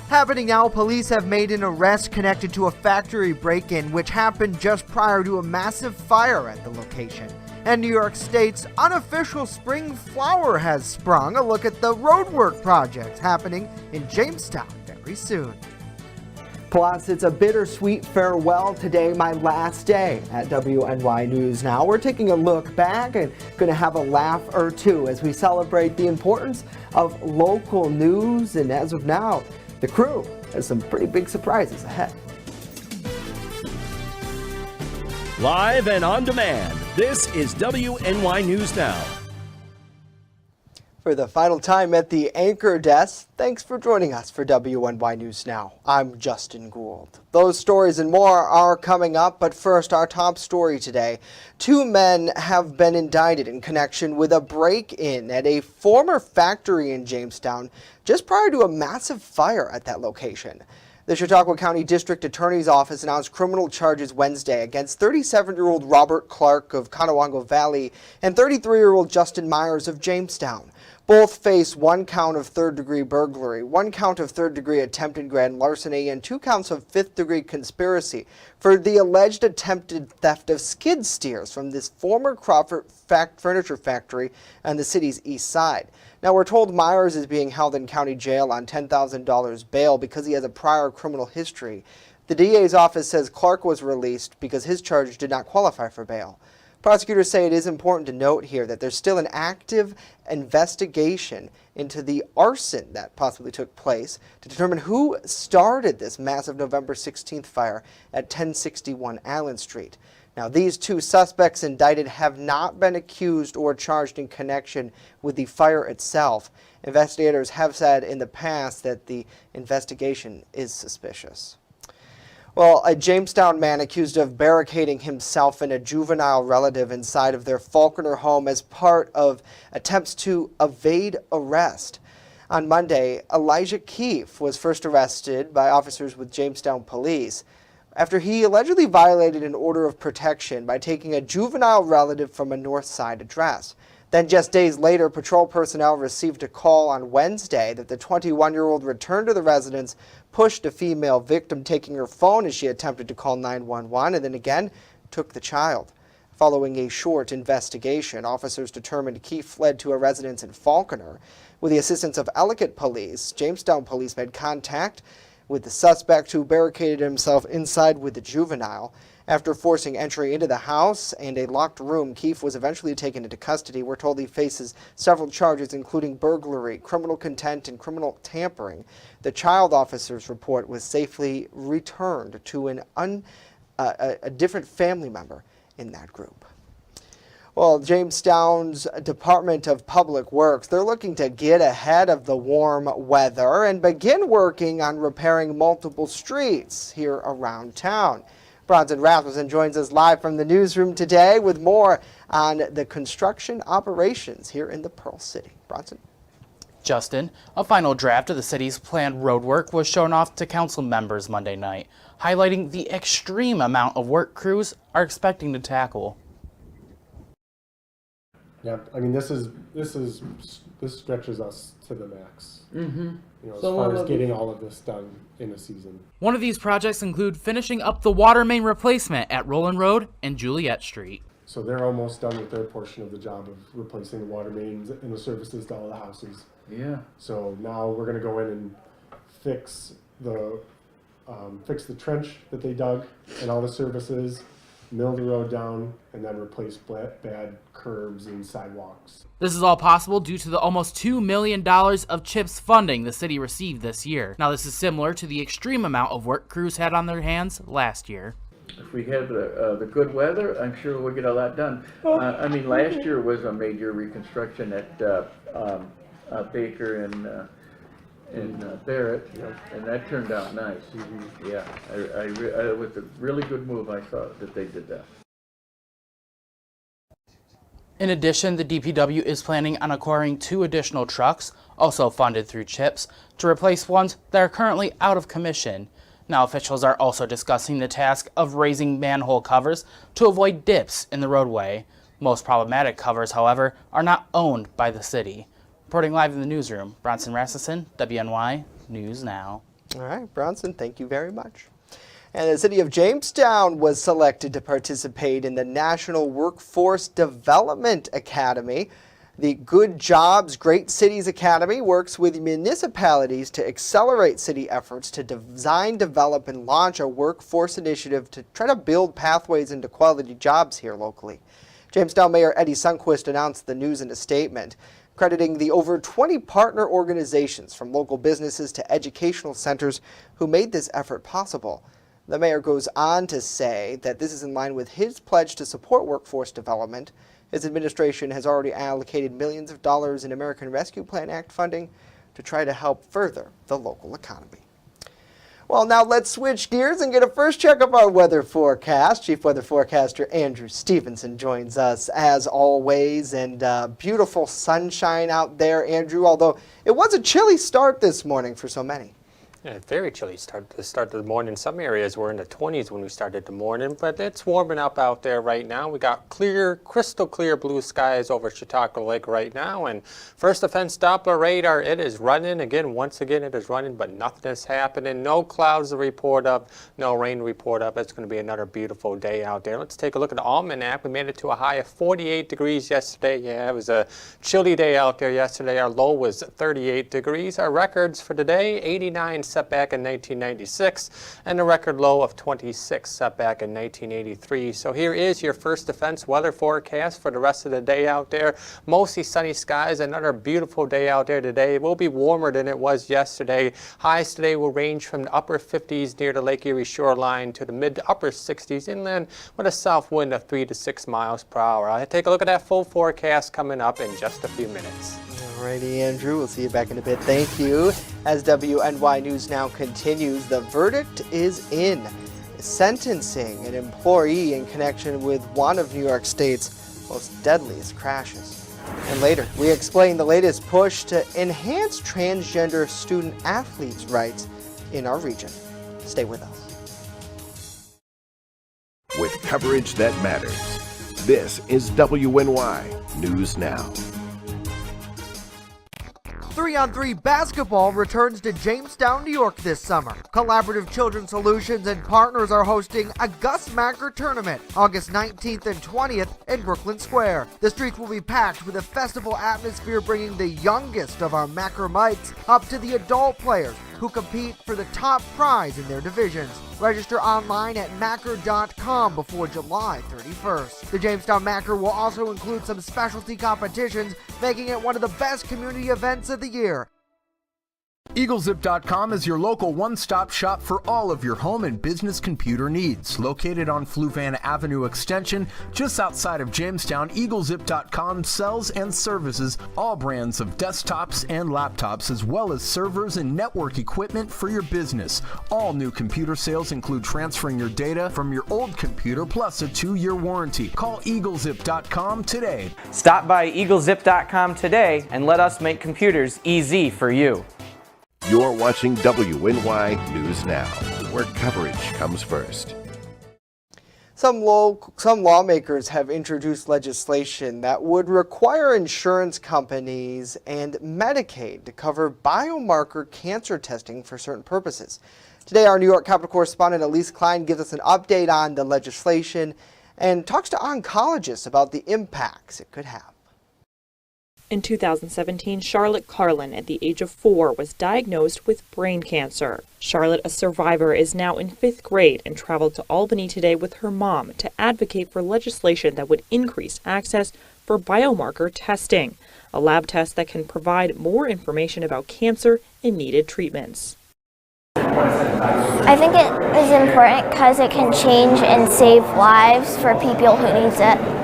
Happening now, police have made an arrest connected to a factory break-in which happened just prior to a massive fire at the location. And New York State's unofficial spring flower has sprung. A look at the roadwork project happening in Jamestown very soon. Plus, it's a bittersweet farewell today, my last day at WNY News Now. We're taking a look back and going to have a laugh or two as we celebrate the importance of local news. And as of now, the crew has some pretty big surprises ahead. Live and on demand, this is WNY News Now. For the final time at the anchor desk, thanks for joining us for WNY News Now. I'm Justin Gould. Those stories and more are coming up, but first, our top story today. Two men have been indicted in connection with a break-in at a former factory in Jamestown just prior to a massive fire at that location. The Chautauqua County District Attorney's Office announced criminal charges Wednesday against 37-year-old Robert Clark of Conewango Valley and 33-year-old Justin Myers of Jamestown. Both face one count of third-degree burglary, one count of third-degree attempted grand larceny, and two counts of fifth-degree conspiracy for the alleged attempted theft of skid steers from this former Crawford furniture factory on the city's east side. Now, we're told Myers is being held in county jail on $10,000 bail because he has a prior criminal history. The DA's office says Clark was released because his charge did not qualify for bail. Prosecutors say it is important to note here that there's still an active investigation into the arson that possibly took place to determine who started this massive November 16th fire at 1061 Allen Street. Now, these two suspects indicted have not been accused or charged in connection with the fire itself. Investigators have said in the past that the investigation is suspicious. Well, a Jamestown man accused of barricading himself and a juvenile relative inside of their Faulkner home as part of attempts to evade arrest. On Monday, Elijah Keefe was first arrested by officers with Jamestown police after he allegedly violated an order of protection by taking a juvenile relative from a North Side address. Then just days later, patrol personnel received a call on Wednesday that the 21-year-old returned to the residence, pushed a female victim, taking her phone as she attempted to call 911, and then again took the child. Following a short investigation, officers determined Keefe fled to a residence in Faulkner. With the assistance of Ellicott Police, Jamestown Police made contact with the suspect who barricaded himself inside with the juvenile. After forcing entry into the house and a locked room, Keefe was eventually taken into custody. We're told he faces several charges, including burglary, criminal contempt, and criminal tampering. The child officer's report was safely returned to a different family member in that group. Well, Jamestown's Department of Public Works, they're looking to get ahead of the warm weather and begin working on repairing multiple streets here around town. Bronson Rasmussen joins us live from the newsroom today with more on the construction operations here in the Pearl City. Bronson. Justin, a final draft of the city's planned roadwork was shown off to council members Monday night, highlighting the extreme amount of work crews are expecting to tackle. Yeah, I mean this stretches us to the max. As So far as getting all of this done in a season. One of these projects include finishing up the water main replacement at Roland Road and Juliet Street. So they're almost done with their portion of the job of replacing the water mains and the services to all the houses. Yeah. So now we're going to go in and fix the trench that they dug and all the services, mill the road down, and then replace bad curbs and sidewalks. This is all possible due to the almost $2 million of CHIPS funding the city received this year. Now, this is similar to the extreme amount of work crews had on their hands last year. If we have the good weather, I'm sure we'll get a lot done. I mean, last year was a major reconstruction at Baker and Barrett, and that turned out nice. Yeah, it was a really good move. I thought that they did that. In addition, the DPW is planning on acquiring 2 additional trucks, also funded through CHIPS, to replace ones that are currently out of commission. Now, officials are also discussing the task of raising manhole covers to avoid dips in the roadway. Most problematic covers, however, are not owned by the city. Reporting live in the newsroom, Bronson Rasmussen, WNY News Now. All right, Bronson, thank you very much. And the city of Jamestown was selected to participate in the National Workforce Development Academy. The Good Jobs, Great Cities Academy works with municipalities to accelerate city efforts to design, develop, and launch a workforce initiative to try to build pathways into quality jobs here locally. Jamestown Mayor Eddie Sundquist announced the news in a statement, crediting the over 20 partner organizations from local businesses to educational centers who made this effort possible. The mayor goes on to say that this is in line with his pledge to support workforce development. His administration has already allocated millions of dollars in American Rescue Plan Act funding to try to help further the local economy. Well, now let's switch gears and get a first check of our weather forecast. Chief Weather Forecaster Andrew Stevenson joins us as always, and beautiful sunshine out there, Andrew, although it was a chilly start this morning for so many. Yeah, very chilly start of the morning. Some areas were in the 20s when we started the morning, but it's warming up out there right now. We got clear, crystal clear blue skies over Chautauqua Lake right now. And first defense Doppler radar, it is running again. Once again, it is running, but nothing is happening. No clouds to report of, no rain to report of. It's going to be another beautiful day out there. Let's take a look at the almanac. We made it to a high of 48 degrees yesterday. Yeah, it was a chilly day out there yesterday. Our low was 38 degrees. Our records for today, 89 set back in 1996, and a record low of 26 set back in 1983. So here is your first defense weather forecast for the rest of the day out there. Mostly sunny skies, another beautiful day out there today. It will be warmer than it was yesterday. Highs today will range from the upper 50s near the Lake Erie shoreline to the mid to upper 60s inland with a south wind of 3 to 6 miles per hour. I'll take a look at that full forecast coming up in just a few minutes. Alrighty, Andrew, we'll see you back in a bit. Thank you. As WNY News Now continues, the verdict is in. Sentencing an employee in connection with one of New York State's most deadliest crashes. And later, we explain the latest push to enhance transgender student athletes' rights in our region. Stay with us. With coverage that matters, this is WNY News Now. 3-on-3 basketball returns to Jamestown, New York this summer. Collaborative Children's Solutions and partners are hosting a Gus Macker tournament August 19th and 20th in Brooklyn Square. The streets will be packed with a festival atmosphere, bringing the youngest of our Mackermites up to the adult players who compete for the top prize in their divisions. Register online at Macker.com before July 31st. The Jamestown Macker will also include some specialty competitions, making it one of the best community events of the year. EagleZip.com is your local one-stop shop for all of your home and business computer needs. Located on Fluvan Avenue Extension, just outside of Jamestown, EagleZip.com sells and services all brands of desktops and laptops, as well as servers and network equipment for your business. All new computer sales include transferring your data from your old computer plus a 2-year warranty. Call EagleZip.com today. Stop by EagleZip.com today and let us make computers easy for you. You're watching WNY News Now, where coverage comes first. Some lawmakers have introduced legislation that would require insurance companies and Medicaid to cover biomarker cancer testing for certain purposes. Today, our New York Capitol correspondent Elise Klein gives us an update on the legislation and talks to oncologists about the impacts it could have. In 2017, Charlotte Carlin, at the age of 4, was diagnosed with brain cancer. Charlotte, a survivor, is now in 5th grade and traveled to Albany today with her mom to advocate for legislation that would increase access for biomarker testing, a lab test that can provide more information about cancer and needed treatments. I think it is important because it can change and save lives for people who need it.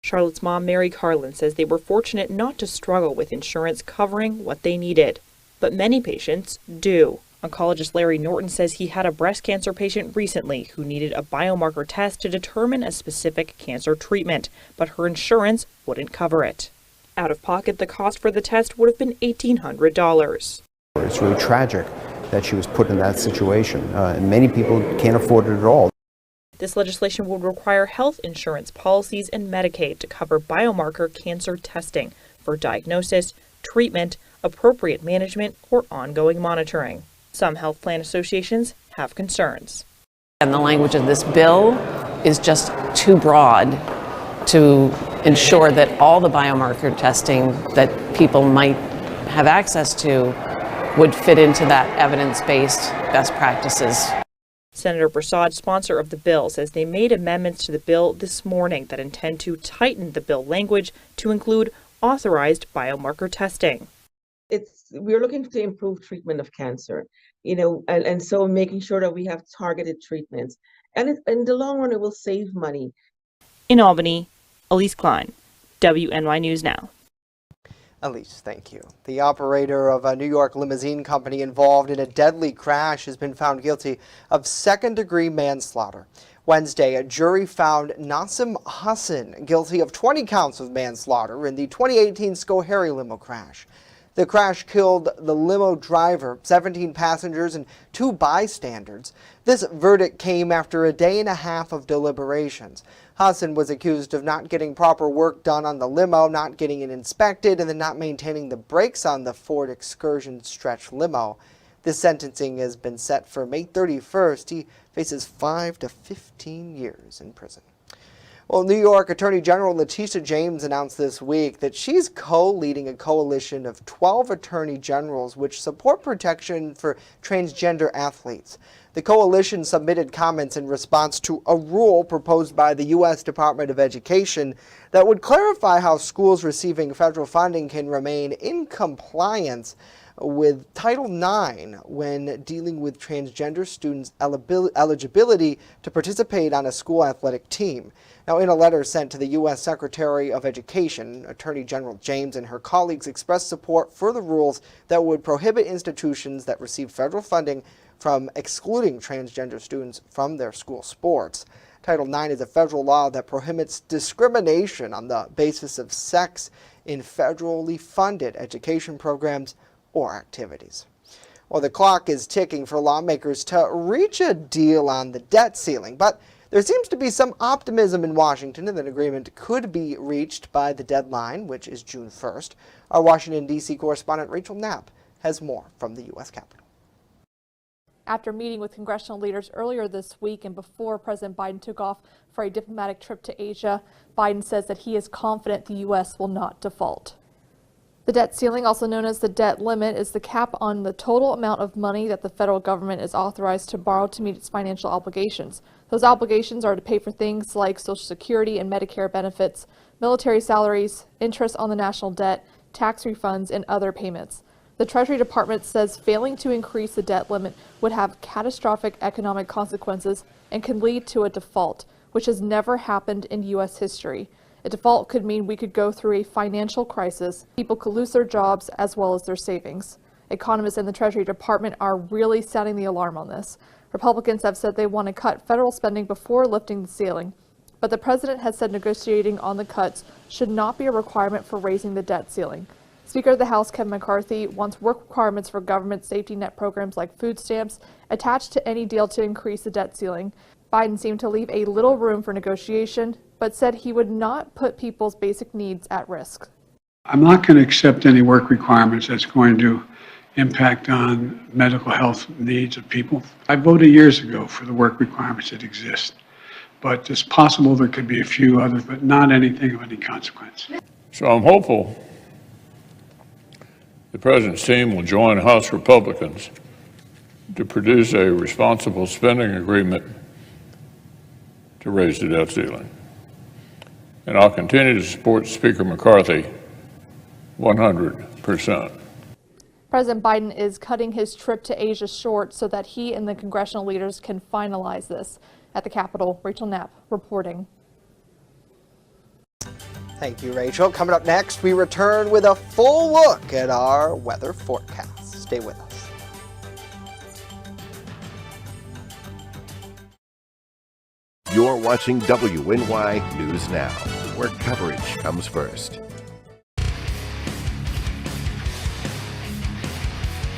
Charlotte's mom, Mary Carlin, says they were fortunate not to struggle with insurance covering what they needed. But many patients do. Oncologist Larry Norton says he had a breast cancer patient recently who needed a biomarker test to determine a specific cancer treatment, but her insurance wouldn't cover it. Out of pocket, the cost for the test would have been $1,800. It's really tragic that she was put in that situation, and many people can't afford it at all. This legislation would require health insurance policies and Medicaid to cover biomarker cancer testing for diagnosis, treatment, appropriate management, or ongoing monitoring. Some health plan associations have concerns. And the language of this bill is just too broad to ensure that all the biomarker testing that people might have access to would fit into that evidence-based best practices. Senator Prasad, sponsor of the bill, says they made amendments to the bill this morning that intend to tighten the bill language to include authorized biomarker testing. We're looking to improve treatment of cancer, and so making sure that we have targeted treatments. And in the long run, it will save money. In Albany, Elise Klein, WNY News Now. Elise, thank you. The operator of a New York limousine company involved in a deadly crash has been found guilty of second-degree manslaughter. Wednesday, a jury found Nassim Hassan guilty of 20 counts of manslaughter in the 2018 Schoharie limo crash. The crash killed the limo driver, 17 passengers, and 2 bystanders. This verdict came after a day and a half of deliberations. Hassan was accused of not getting proper work done on the limo, not getting it inspected, and then not maintaining the brakes on the Ford Excursion stretch limo. This sentencing has been set for May 31st. He faces 5 to 15 years in prison. Well, New York Attorney General Letitia James announced this week that she's co-leading a coalition of 12 attorney generals which support protection for transgender athletes. The coalition submitted comments in response to a rule proposed by the U.S. Department of Education that would clarify how schools receiving federal funding can remain in compliance with Title IX when dealing with transgender students' eligibility to participate on a school athletic team. Now, in a letter sent to the U.S. Secretary of Education, Attorney General James and her colleagues expressed support for the rules that would prohibit institutions that receive federal funding from excluding transgender students from their school sports. Title IX is a federal law that prohibits discrimination on the basis of sex in federally funded education programs or activities. Well, the clock is ticking for lawmakers to reach a deal on the debt ceiling, but there seems to be some optimism in Washington that an agreement could be reached by the deadline, which is June 1st. Our Washington, D.C. correspondent Rachel Knapp has more from the U.S. Capitol. After meeting with congressional leaders earlier this week and before President Biden took off for a diplomatic trip to Asia, Biden says that he is confident the U.S. will not default. The debt ceiling, also known as the debt limit, is the cap on the total amount of money that the federal government is authorized to borrow to meet its financial obligations. Those obligations are to pay for things like Social Security and Medicare benefits, military salaries, interest on the national debt, tax refunds, and other payments. The Treasury Department says failing to increase the debt limit would have catastrophic economic consequences and can lead to a default, which has never happened in U.S. history. A default could mean we could go through a financial crisis. People could lose their jobs as well as their savings. Economists in the Treasury Department are really sounding the alarm on this. Republicans have said they want to cut federal spending before lifting the ceiling. But the president has said negotiating on the cuts should not be a requirement for raising the debt ceiling. Speaker of the House Kevin McCarthy wants work requirements for government safety net programs like food stamps attached to any deal to increase the debt ceiling. Biden seemed to leave a little room for negotiation, but said he would not put people's basic needs at risk. I'm not going to accept any work requirements that's going to impact on medical health needs of people. I voted years ago for the work requirements that exist, but it's possible there could be a few others, but not anything of any consequence. So I'm hopeful the President's team will join House Republicans to produce a responsible spending agreement to raise the debt ceiling. And I'll continue to support Speaker McCarthy 100%. President Biden is cutting his trip to Asia short so that he and the congressional leaders can finalize this. At the Capitol, Rachel Knapp reporting. Thank you, Rachel. Coming up next, we return with a full look at our weather forecast. Stay with us. You're watching WNY News Now, where coverage comes first.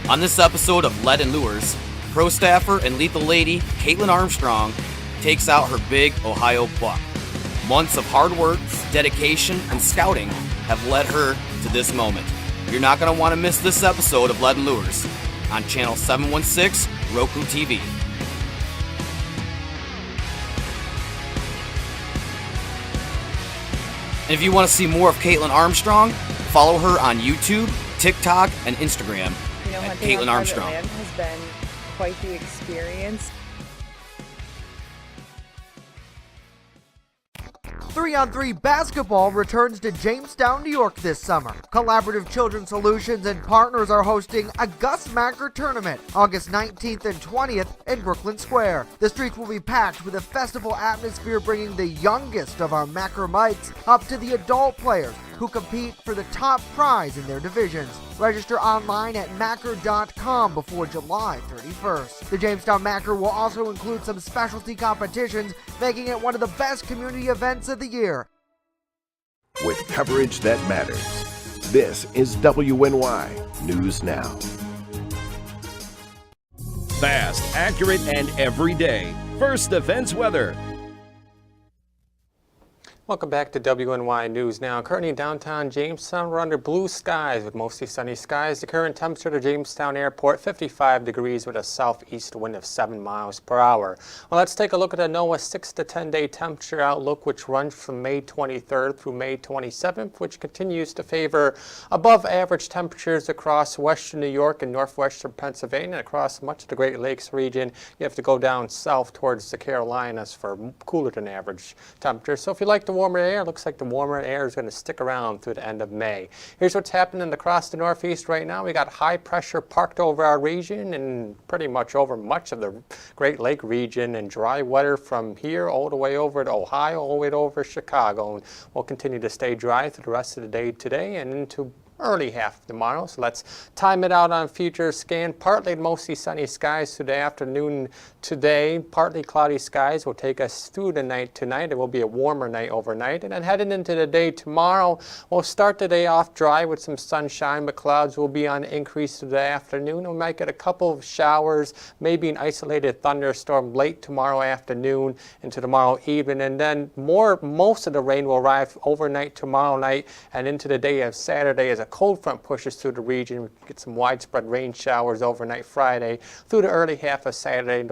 On this episode of Lead and Lures, pro staffer and lethal lady Caitlin Armstrong takes out her big Ohio buck. Months of hard work, dedication, and scouting have led her to this moment. You're not going to want to miss this episode of Lead and Lures. on channel 716 Roku TV. And if you want to see more of Caitlin Armstrong, follow her on YouTube, TikTok, and Instagram at Caitlin Armstrong. Has been quite the experience. 3-on-3 basketball returns to Jamestown, New York this summer. Collaborative Children's Solutions and partners are hosting a Gus Macker tournament August 19th and 20th in Brooklyn Square. The streets will be packed with a festival atmosphere, bringing the youngest of our Mackermites up to the adult players who compete for the top prize in their divisions. Register online at Macker.com before July 31st. The Jamestown Macker will also include some specialty competitions, making it one of the best community events of the year. With coverage that matters, this is WNY News Now. Fast, accurate, and everyday. First Defense Weather. Welcome back to WNY News Now. Currently in downtown Jamestown, we're under blue skies with mostly sunny skies. The current temperature at Jamestown Airport, 55 degrees with a southeast wind of 7 miles per hour. Well, let's take a look at the NOAA 6 to 10 day temperature outlook, which runs from May 23rd through May 27th, which continues to favor above average temperatures across western New York and northwestern Pennsylvania and across much of the Great Lakes region. You have to go down south towards the Carolinas for cooler than average temperatures. So if you like the warmer air, it looks like the warmer air is going to stick around through the end of May. Here's what's happening across the Northeast right now. We got high pressure parked over our region and pretty much over much of the Great Lake region, and dry weather from here all the way over to Ohio, all the way over Chicago. And we'll continue to stay dry through the rest of the day today and into early half of tomorrow. So let's time it out on future scan. Partly mostly sunny skies through the afternoon today. Partly cloudy skies will take us through the night tonight. It will be a warmer night overnight. And then heading into the day tomorrow, we'll start the day off dry with some sunshine, but clouds will be on increase through the afternoon. We might get a couple of showers, maybe an isolated thunderstorm late tomorrow afternoon into tomorrow evening. And then most of the rain will arrive overnight tomorrow night and into the day of Saturday as a cold front pushes through the region. We get some widespread rain showers overnight Friday through the early half of Saturday,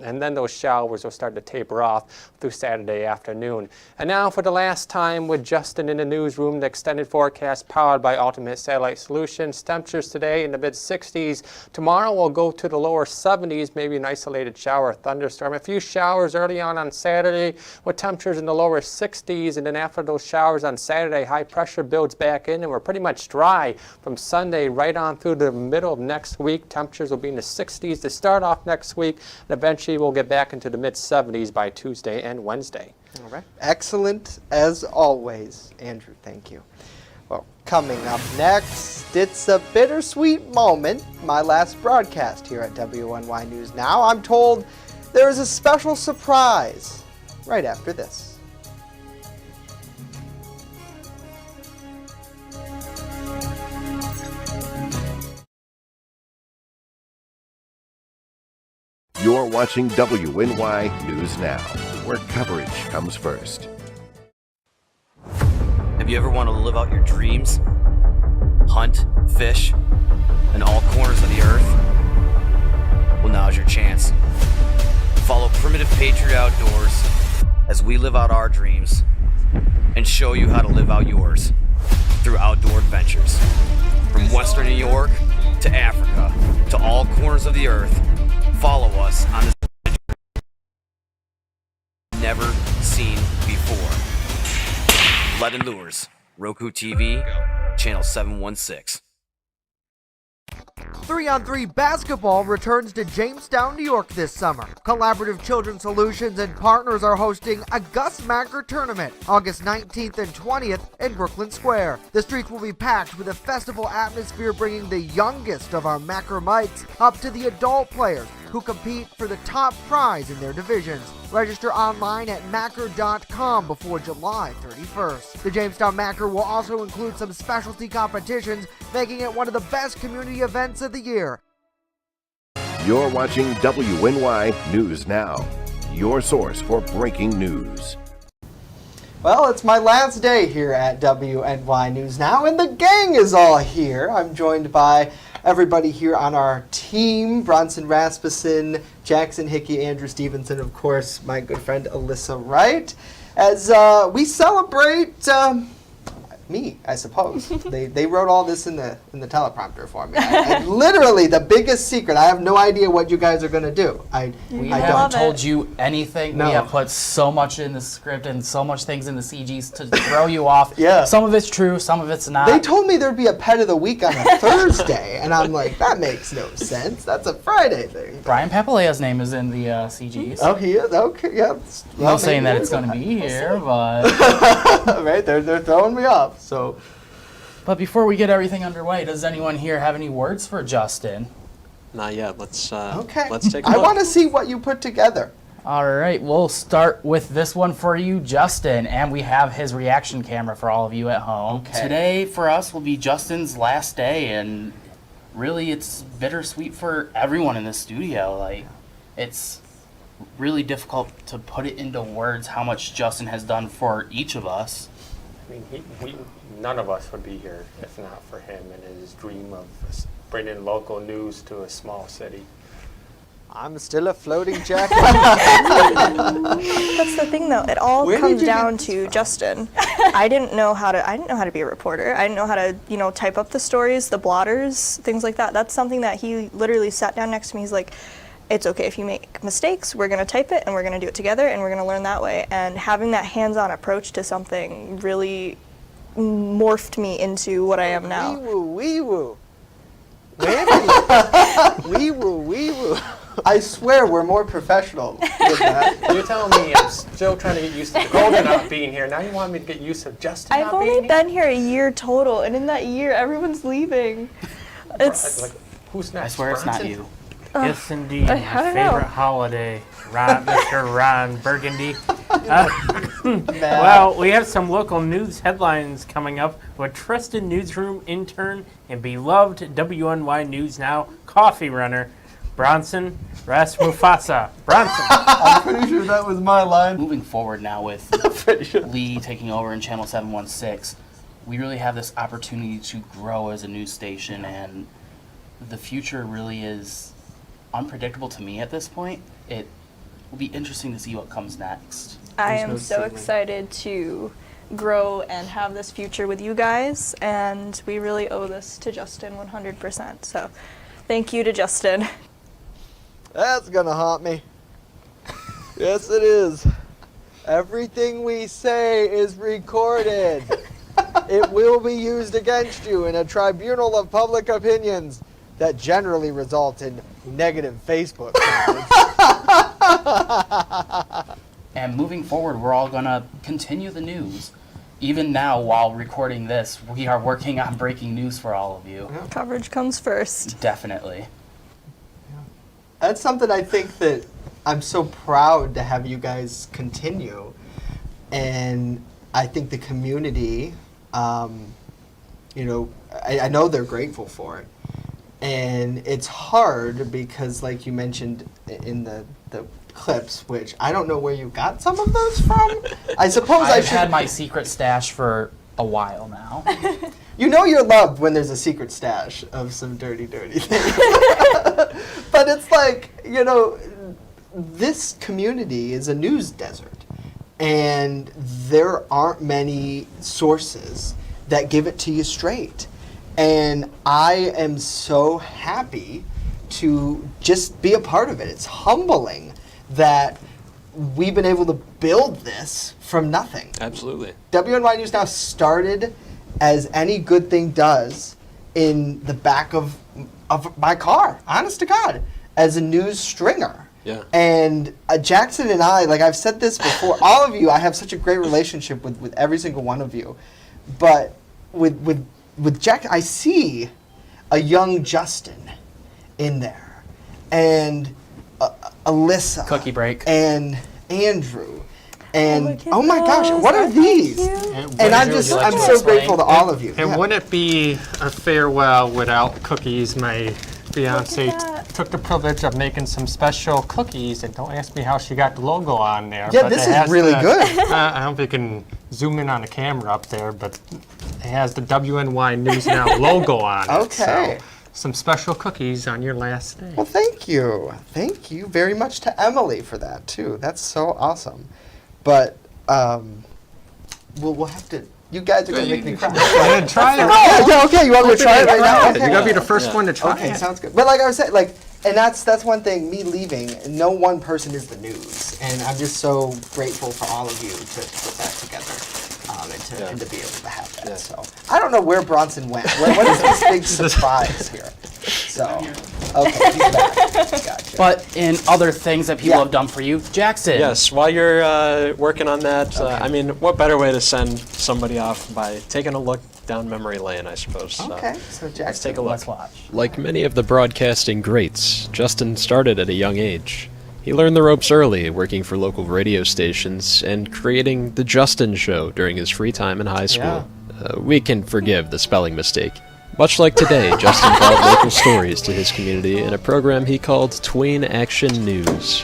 and then those showers will start to taper off through Saturday afternoon. And now for the last time with Justin in the newsroom, the extended forecast powered by Ultimate Satellite Solutions. Temperatures today in the mid-60s. Tomorrow we'll go to the lower 70s, maybe an isolated shower or thunderstorm. A few showers early on Saturday with temperatures in the lower 60s, and then after those showers on Saturday, high pressure builds back in, and we're pretty much dry from Sunday right on through the middle of next week. Temperatures will be in the 60s to start off next week, and eventually we'll get back into the mid-70s by Tuesday and Wednesday. All right. Excellent as always, Andrew. Thank you. Well, coming up next, it's a bittersweet moment. My last broadcast here at WNY News Now. I'm told there is a special surprise right after this. You're watching WNY News Now, where coverage comes first. Have you ever wanted to live out your dreams? Hunt, fish, in all corners of the earth? Well, now's your chance. Follow Primitive Patriot Outdoors as we live out our dreams and show you how to live out yours through outdoor adventures. From Western New York to Africa to all corners of the earth, follow us on this never seen before. Lead and Lures, Roku TV, channel 716. 3-on-3 basketball returns to Jamestown, New York this summer. Collaborative Children's Solutions and partners are hosting a Gus Macker tournament August 19th and 20th in Brooklyn Square. The streets will be packed with a festival atmosphere, bringing the youngest of our Mackermites up to the adult players who compete for the top prize in their divisions. Register online at Macker.com before July 31st. The Jamestown Macker will also include some specialty competitions, making it one of the best community events of the year. You're watching WNY News Now, your source for breaking news. Well, it's my last day here at WNY News Now, and the gang is all here. I'm joined by everybody here on our team, Bronson Rasmussen, Jackson Hickey, Andrew Stevenson, of course, my good friend Alyssa Wright, as we celebrate me, I suppose. They wrote all this in the teleprompter for me. And literally, the biggest secret. I have no idea what you guys are going to do. We I haven't don't. told you anything. No. We have put so much in the script and so much things in the CGs to throw you off. Yeah. Some of it's true, some of it's not. They told me there'd be a pet of the week on a Thursday, and I'm like, that makes no sense. That's a Friday thing. Brian Papalea's name is in the CGs. Oh, he is? Okay, yeah. I'm not saying that it's going to be here, but... Right, they're throwing me off, so... But before we get everything underway, does anyone here have any words for Justin? Not yet. Let's take a look. I want to see what you put together. All right, we'll start with this one for you, Justin, and we have his reaction camera for all of you at home. Okay. Today, for us, will be Justin's last day, and really, it's bittersweet for everyone in the studio. Like, it's really difficult to put it into words how much Justin has done for each of us. I mean, none of us would be here if not for him and his dream of bringing local news to a small city. I'm still a floating jacket. That's the thing, though. It all comes down to Justin. I didn't know how to be a reporter. I didn't know how to, type up the stories, the blotters, things like that. That's something that he literally sat down next to me. He's like, it's okay if you make mistakes. We're going to type it, and we're going to do it together, and we're going to learn that way. And having that hands-on approach to something really morphed me into what I am now. Wee woo. Wee woo. I swear we're more professional than that. You're telling me I'm still trying to get used to Golden not being here. Now you want me to get used to Justin I've not being only been here a year total, and in that year, everyone's leaving. It's. Like, who's next? I swear it's not Bronson? you. Yes, indeed. I My don't favorite know. holiday, Mr. Ron Burgundy. Well, we have some local news headlines coming up with trusted newsroom intern and beloved WNY News Now coffee runner, Bronson Rasmussen. Bronson. I'm pretty sure that was my line. Moving forward now with Lee taking over in Channel 716, we really have this opportunity to grow as a news station, and the future really is unpredictable to me at this point. It will be interesting to see what comes next. I am so excited to grow and have this future with you guys, and we really owe this to Justin 100%. So thank you to Justin. That's gonna haunt me. Yes, it is. Everything we say is recorded. It will be used against you in a tribunal of public opinions that generally result in negative Facebook comments. And moving forward, we're all going to continue the news. Even now, while recording this, we are working on breaking news for all of you. Coverage comes first. Definitely. That's something I think that I'm so proud to have you guys continue. And I think the community, I know they're grateful for it. And it's hard because, like you mentioned in the clips, which I don't know where you got some of those from. I suppose I've had my secret stash for a while now. You know you're loved when there's a secret stash of some dirty things. But it's like, this community is a news desert. And there aren't many sources that give it to you straight. And I am so happy to just be a part of it. It's humbling that we've been able to build this from nothing. Absolutely. WNY News Now started as any good thing does in the back of my car, honest to God, as a news stringer. Yeah. And Jackson and I, like I've said this before, all of you, I have such a great relationship with every single one of you. But with Jackson, I see a young Justin in there. And Alyssa. Cookie break. And Andrew. And oh my gosh, what are these? And I'm so grateful to all of you. And wouldn't it be a farewell without cookies? My fiance took the privilege of making some special cookies, and don't ask me how she got the logo on there. Yeah, but this it is has really the- good. I don't know if you can zoom in on the camera up there, but it has the WNY News Now logo on it. Okay. some special cookies on your last day. Well, thank you. Thank you very much to Emily for that, too. That's so awesome. But we'll have to... You guys are going to make me cry. Try it. Oh, okay, you want me to try it right now? Okay. You got to be the first one to try Okay, it. sounds good. But like I was saying, like, and that's one thing, me leaving, no one person is the news. And I'm just so grateful for all of you to put that together and to be able to have that. So I don't know where Bronson went. What is this big surprise here? So, okay, he's back. Gotcha. But in other things that people have done for you, Jackson. Yes, while you're working on that, I mean, what better way to send somebody off by taking a look down memory lane, I suppose. Okay, so Jackson, let's take a look. Let's watch. Like many of the broadcasting greats, Justin started at a young age. He learned the ropes early, working for local radio stations and creating The Justin Show during his free time in high school. We can forgive the spelling mistake. Much like today, Justin brought local stories to his community in a program he called Tween Action News.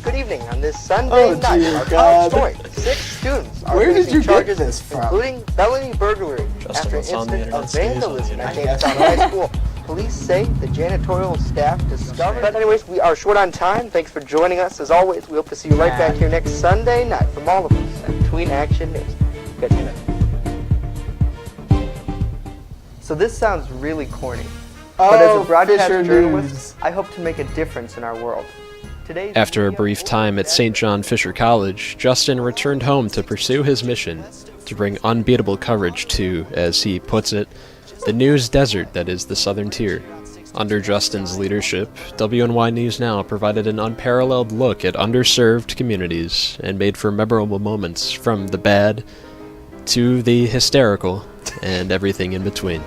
Good evening on this Sunday night. Our top story: 6 students are facing charges including felony burglary after an incident of vandalism at Jamestown High School. Police say the janitorial staff discovered. But anyways, we are short on time. Thanks for joining us. As always, we hope to see you right back here next Sunday night from all of us at Tween Action News. Good night. So this sounds really corny. But as a broadcast journalist, I hope to make a difference in our world. After a brief time at St. John Fisher College, Justin returned home to pursue his mission to bring unbeatable coverage to, as he puts it, the news desert that is the Southern Tier. Under Justin's leadership, WNY News Now provided an unparalleled look at underserved communities and made for memorable moments from the bad to the hysterical and everything in between.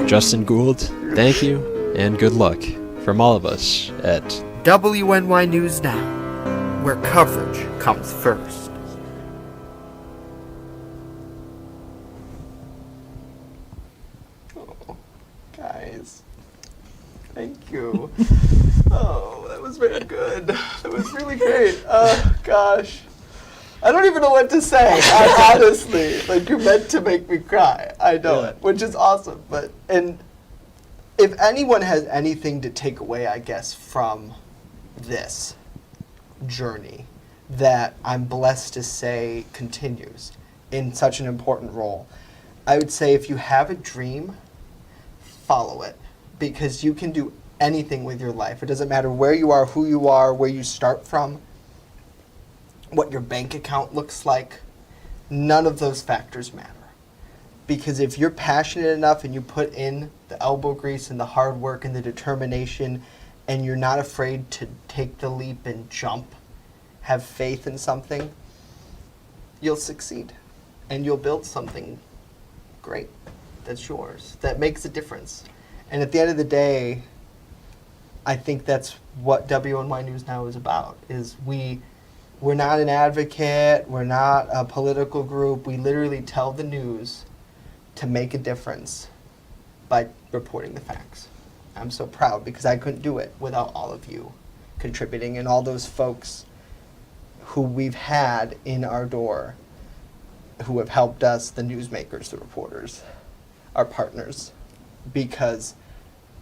Justin Gould, thank you and good luck from all of us at WNY News Now, where coverage comes first. Guys, thank you. Oh, that was very good. That was really great. Oh, gosh. I don't even know what to say. Honestly, like, you're meant to make me cry. I know it, which is awesome. And if anyone has anything to take away, I guess, from this journey that I'm blessed to say continues in such an important role, I would say if you have a dream, follow it, because you can do anything with your life. It doesn't matter where you are, who you are, where you start from, what your bank account looks like. None of those factors matter. Because if you're passionate enough and you put in the elbow grease and the hard work and the determination, and you're not afraid to take the leap and jump, have faith in something, you'll succeed. And you'll build something great that's yours, that makes a difference. And at the end of the day, I think that's what WNY News Now is about, is we're not an advocate, we're not a political group, we literally tell the news to make a difference by reporting the facts. I'm so proud because I couldn't do it without all of you contributing and all those folks who we've had in our door who have helped us, the newsmakers, the reporters, our partners, because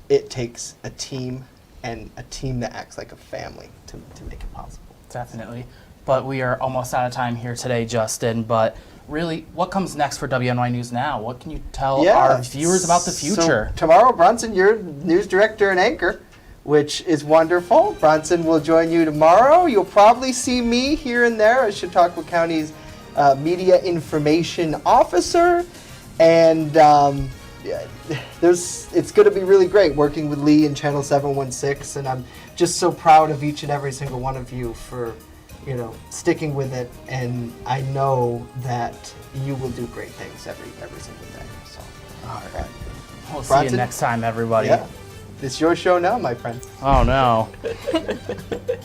it takes a team and a team that acts like a family to make it possible. Definitely. But we are almost out of time here today, Justin. But really, what comes next for WNY News Now? What can you tell our viewers about the future? So tomorrow, Bronson, you're news director and anchor, which is wonderful. Bronson will join you tomorrow. You'll probably see me here and there as Chautauqua County's media information officer. And it's going to be really great working with Lee and Channel 716. And I'm just so proud of each and every single one of you for sticking with it, and I know that you will do great things every single day. So, all right. We'll see you next time, everybody. Yeah. It's your show now, my friend. Oh, no.